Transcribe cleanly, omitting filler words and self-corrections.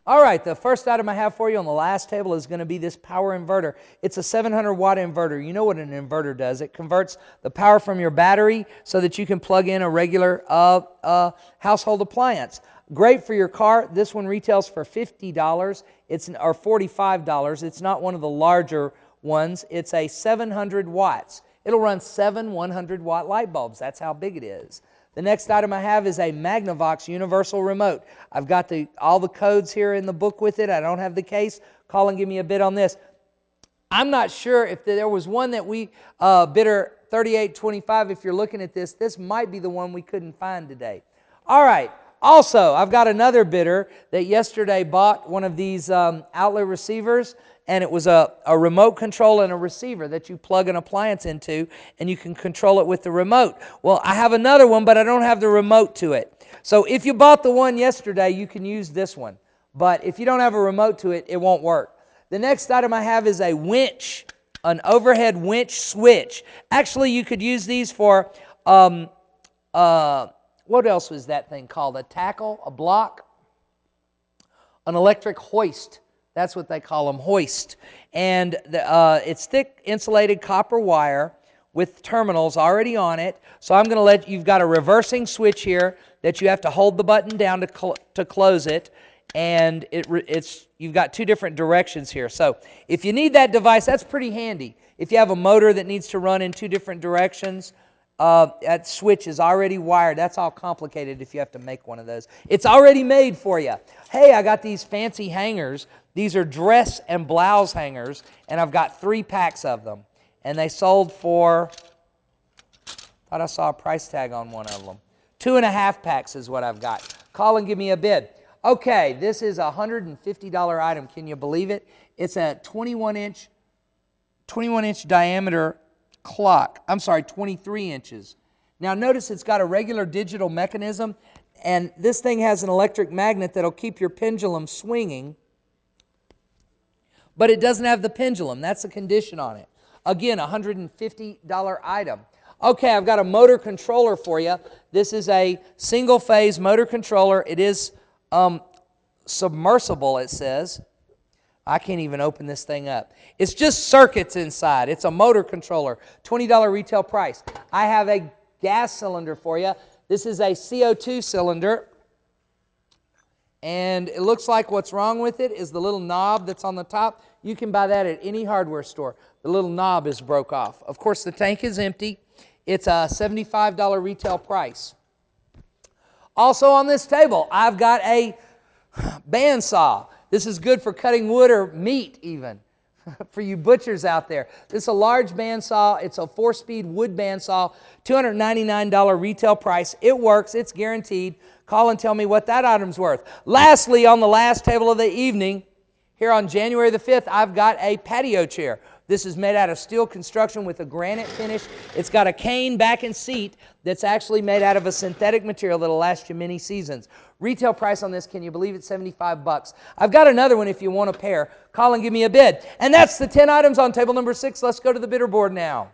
All right, the first item I have for you on the last table is going to be this power inverter. It's a 700 watt inverter. You know what an inverter does. It converts the power from your battery so that you can plug in a regular household appliance. Great for your car. This one retails for $50. Or $45. It's not one of the larger ones. It's a 700 watts. It'll run 7 100-watt light bulbs. That's how big it is. The next item I have is a Magnavox universal remote. I've got all the codes here in the book with it. I don't have the case. Call and give me a bid on this. I'm not sure if there was one that we bidder $38.25. If you're looking at this might be the one we couldn't find today. All right. Also, I've got another bidder that yesterday bought one of these outlet receivers, and it was a remote control and a receiver that you plug an appliance into, and you can control it with the remote. Well, I have another one, but I don't have the remote to it. So if you bought the one yesterday, you can use this one. But if you don't have a remote to it, it won't work. The next item I have is a winch, an overhead winch switch. Actually, you could use these for, what else was that thing called? A tackle, a block, an electric hoist. That's what they call them, hoist. And it's thick insulated copper wire with terminals already on it. So I'm going to you've got a reversing switch here that you have to hold the button down to close it. And you've got two different directions here. So if you need that device, that's pretty handy. If you have a motor that needs to run in two different directions, that switch is already wired. That's all complicated if you have to make one of those. It's already made for you. Hey, I got these fancy hangers. These are dress and blouse hangers, and I've got 3 packs of them. And they sold for, thought I saw a price tag on one of them. 2.5 packs is what I've got. Call and give me a bid. Okay, this is a $150 item. Can you believe it? It's a 21-inch diameter clock. I'm sorry, 23 inches. Now notice it's got a regular digital mechanism, and this thing has an electric magnet that'll keep your pendulum swinging, but it doesn't have the pendulum. That's a condition on it. Again, a $150 item. Okay, I've got a motor controller for you. This is a single-phase motor controller. It is submersible, it says. I can't even open this thing up. It's just circuits inside. It's a motor controller. $20 retail price. I have a gas cylinder for you. This is a CO2 cylinder. And it looks like what's wrong with it is the little knob that's on the top. You can buy that at any hardware store. The little knob is broke off. Of course, the tank is empty. It's a $75 retail price. Also on this table, I've got a bandsaw. This is good for cutting wood or meat even, for you butchers out there. This is a large bandsaw. It's a 4-speed wood bandsaw, $299 retail price. It works. It's guaranteed. Call and tell me what that item's worth. Lastly, on the last table of the evening, here on January the 5th, I've got a patio chair. This is made out of steel construction with a granite finish. It's got a cane back and seat that's actually made out of a synthetic material that'll last you many seasons. Retail price on this, can you believe it? $75. I've got another one if you want a pair. Call and give me a bid. And that's the 10 items on table number 6. Let's go to the bidder board now.